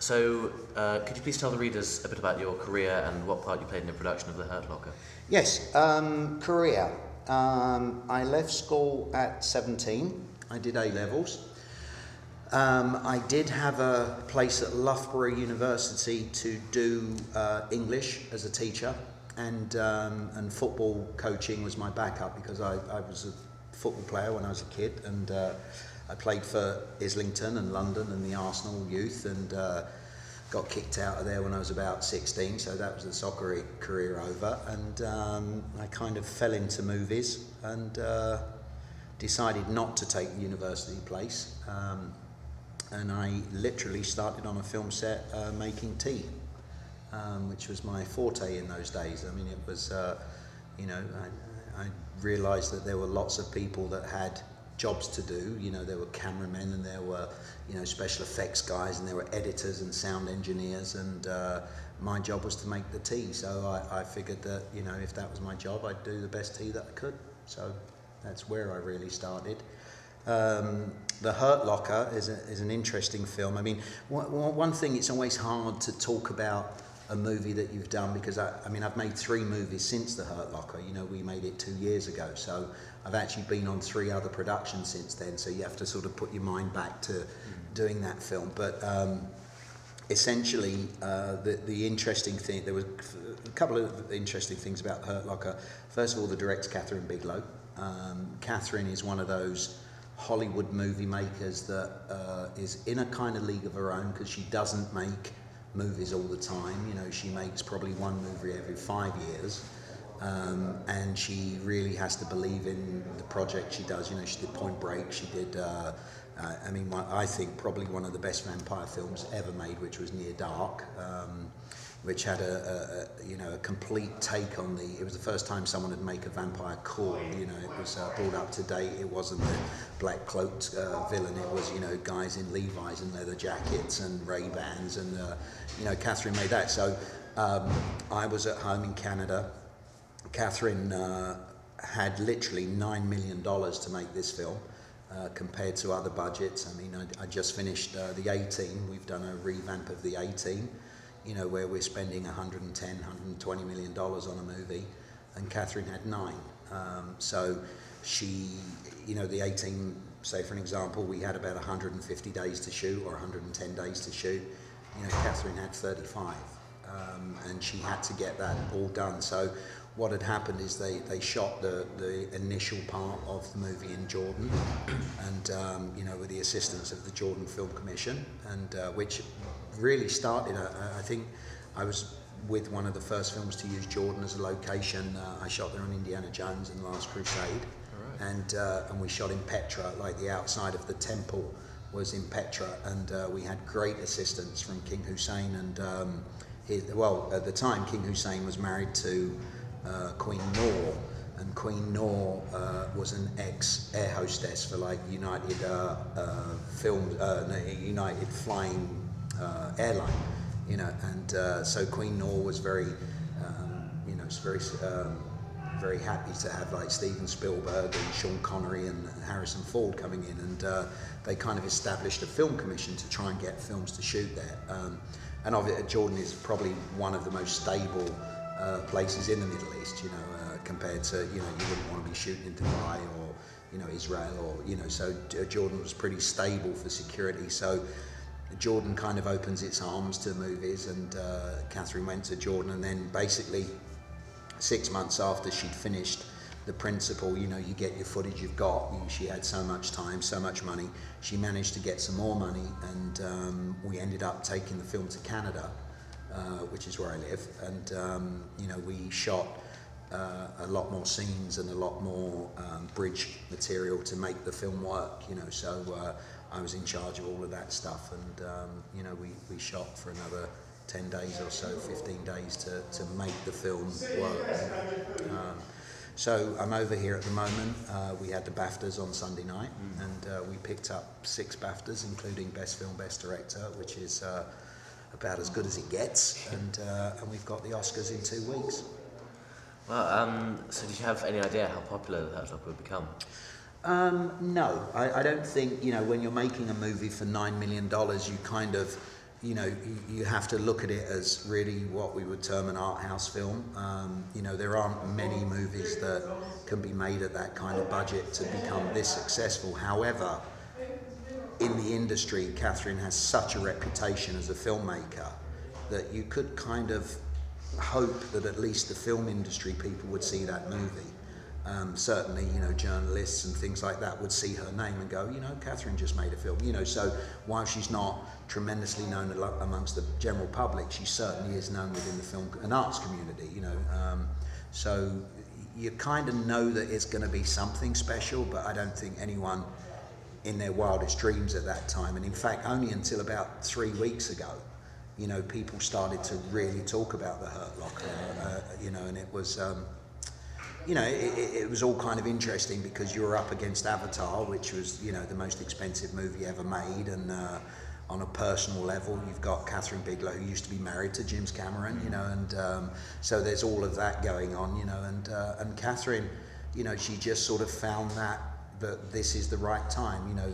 Could you please tell the readers a bit about your career and what part you played in the production of The Hurt Locker? Yes, career. I left school at 17. I did A-levels. I did have a place at Loughborough University to do English as a teacher, and football coaching was my backup because I was a football player when I was a kid, and I played for Islington and London and the Arsenal youth, and got kicked out of there when I was about 16, so that was the soccer career over, and I kind of fell into movies and decided not to take the university place, and I literally started on a film set making tea, which was my forte in those days. I mean, it was, I realised that there were lots of people that had jobs to do. You know, there were cameramen, and there were, special effects guys, and there were editors and sound engineers, and my job was to make the tea. So I figured that, if that was my job, I'd do the best tea that I could. So that's where I really started. The Hurt Locker is an interesting film. I mean, one thing, it's always hard to talk about a movie that you've done, because I've made 3 movies since The Hurt Locker. We made it 2 years ago, so I've actually been on 3 other productions since then, so you have to sort of put your mind back to doing that film. But essentially, the interesting thing, there was a couple of interesting things about The Hurt Locker. First of all, the director, Catherine Bigelow. Catherine is one of those Hollywood movie makers that is in a kind of league of her own, because she doesn't make movies all the time. She makes probably 1 movie every 5 years, and she really has to believe in the project she does. She did Point Break, she did I think probably one of the best vampire films ever made, which was Near Dark, which had a complete take on it was the first time someone had made a vampire cool. It was brought up to date. It wasn't the black cloaked villain. It was, guys in Levi's and leather jackets and Ray-Bans, and Catherine made that. So I was at home in Canada. Catherine had literally $9 million to make this film, compared to other budgets. I just finished the A-Team. We've done a revamp of the A-Team, where we're spending $120 million on a movie, and Catherine had 9. So she, the A-Team, say for an example, we had about 150 days to shoot, or 110 days to shoot. Catherine had 35, and she had to get that all done. So what had happened is they shot the initial part of the movie in Jordan, and with the assistance of the Jordan Film Commission, and which really started, I think I was with one of the first films to use Jordan as a location. I shot there on Indiana Jones and Last Crusade. Right. And we shot in Petra, like the outside of the temple was in Petra, and we had great assistance from King Hussein, and at the time King Hussein was married to Queen Noor, and Queen Noor was an ex-air hostess for like United United Flying Airline, and so Queen Noor was very, very happy to have like Steven Spielberg and Sean Connery and Harrison Ford coming in, and they kind of established a film commission to try and get films to shoot there. And obviously Jordan is probably one of the most stable places in the Middle East, compared to, you wouldn't want to be shooting in Dubai or, Israel, or, so Jordan was pretty stable for security. So Jordan kind of opens its arms to movies, and Catherine went to Jordan, and then basically 6 months after she'd finished the principal, you get your footage you've got. She had so much time, so much money. She managed to get some more money, and we ended up taking the film to Canada, which is where I live, and we shot a lot more scenes and a lot more bridge material to make the film work. So I was in charge of all of that stuff, and we shot for another 10 days or so, 15 days to make the film work. So I'm over here at the moment. We had the BAFTAs on Sunday night, and we picked up 6 BAFTAs, including Best Film, Best Director, which is about as good as it gets, and we've got the Oscars in 2 weeks. Well, so did you have any idea how popular The Hurt Locker would become? No, I don't think, when you're making a movie for $9 million, you kind of you know, you have to look at it as really what we would term an art house film. You know, there aren't many movies that can be made at that kind of budget to become this successful. However, in the industry, Catherine has such a reputation as a filmmaker that you could kind of hope that at least the film industry people would see that movie. Certainly, you know, journalists and things like that would see her name and go, you know, Catherine just made a film. You know, so while she's not tremendously known amongst the general public, she certainly is known within the film and arts community, you know. So you kind of know that it's going to be something special, but I don't think anyone in their wildest dreams at that time, and in fact only until about 3 weeks ago, you know, people started to really talk about The Hurt Locker, you know, and it was, you know, it was all kind of interesting because you were up against Avatar, which was, you know, the most expensive movie ever made, and on a personal level, you've got Catherine Bigelow, who used to be married to James Cameron, you know, and so there's all of that going on, you know, and Catherine, you know, she just sort of found that this is the right time, you know.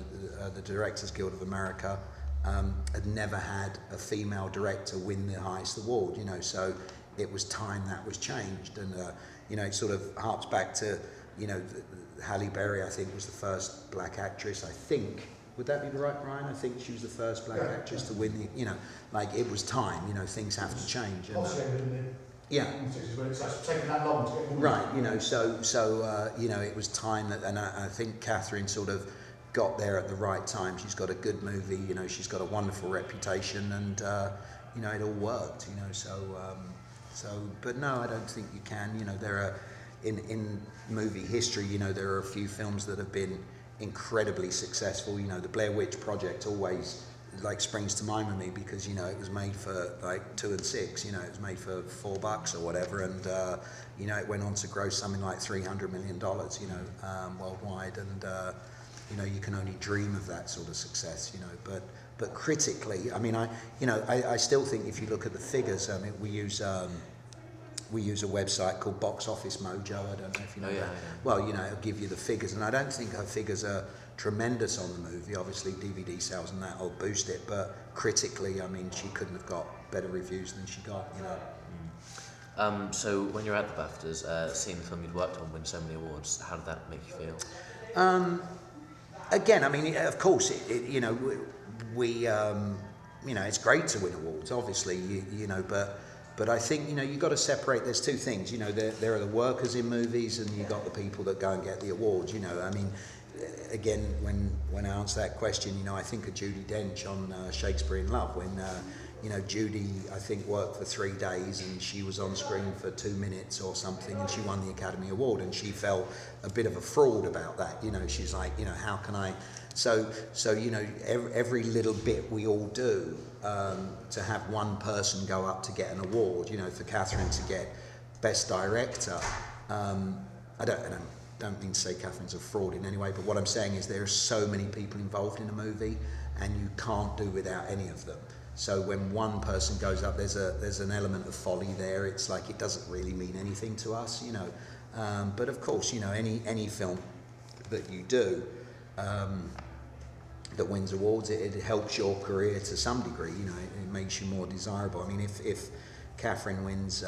The Directors Guild of America had never had a female director win the highest award, you know, so it was time that was changed, and you know, it sort of harks back to, you know, Halle Berry, I think, was the first black actress, I think. Would that be right, Brian? I think she was the first black actress to win the, you know, like it was time, you know, things have to change. And, yeah. It's taken that long to get more. Right, you know, so you know, it was time that, and I think Catherine sort of got there at the right time. She's got a good movie, you know, she's got a wonderful reputation, and you know, it all worked, you know, so, but no, I don't think you can, you know, there are, in movie history, you know, there are a few films that have been incredibly successful, you know, the Blair Witch Project always like springs to mind with me because, you know, it was made for like 2 and 6, you know, it was made for $4 or whatever, and you know, it went on to gross something like $300 million, you know, worldwide, and you know, you can only dream of that sort of success, you know, but critically, I mean, I still think if you look at the figures, I mean, we use a website called Box Office Mojo. I don't know if you know that. Yeah. Well, you know, it'll give you the figures, and I don't think her figures are tremendous on the movie. Obviously, DVD sales and that will boost it, but critically, I mean, she couldn't have got better reviews than she got, you know. So when you're at the BAFTAs, seeing the film you'd worked on win so many awards, how did that make you feel? Again, I mean, of course, you know, we you know, it's great to win awards, obviously, you know, but I think, you know, you've got to separate, there's two things, you know, there are the workers in movies and you've got the people that go and get the awards, you know. I mean, again, when I answer that question, you know, I think of Judi Dench on Shakespeare in Love, when, you know, Judy, I think, worked for 3 days and she was on screen for 2 minutes or something, and she won the Academy Award, and she felt a bit of a fraud about that, you know. She's like, you know, how can I... So you know, every little bit we all do, to have one person go up to get an award, you know, for Catherine to get Best Director, I don't mean to say Catherine's a fraud in any way, but what I'm saying is there are so many people involved in a movie, and you can't do without any of them. So when one person goes up, there's an element of folly there. It's like it doesn't really mean anything to us, you know. But of course, you know, any film that you do that wins awards, it helps your career to some degree. You know, it makes you more desirable. I mean, if Catherine wins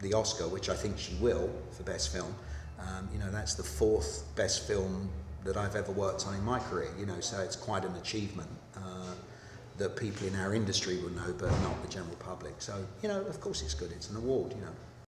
the Oscar, which I think she will for Best Film, you know, that's the 4th best film that I've ever worked on in my career. You know, so it's quite an achievement that people in our industry will know, but not the general public. So, you know, of course it's good. It's an award, you know.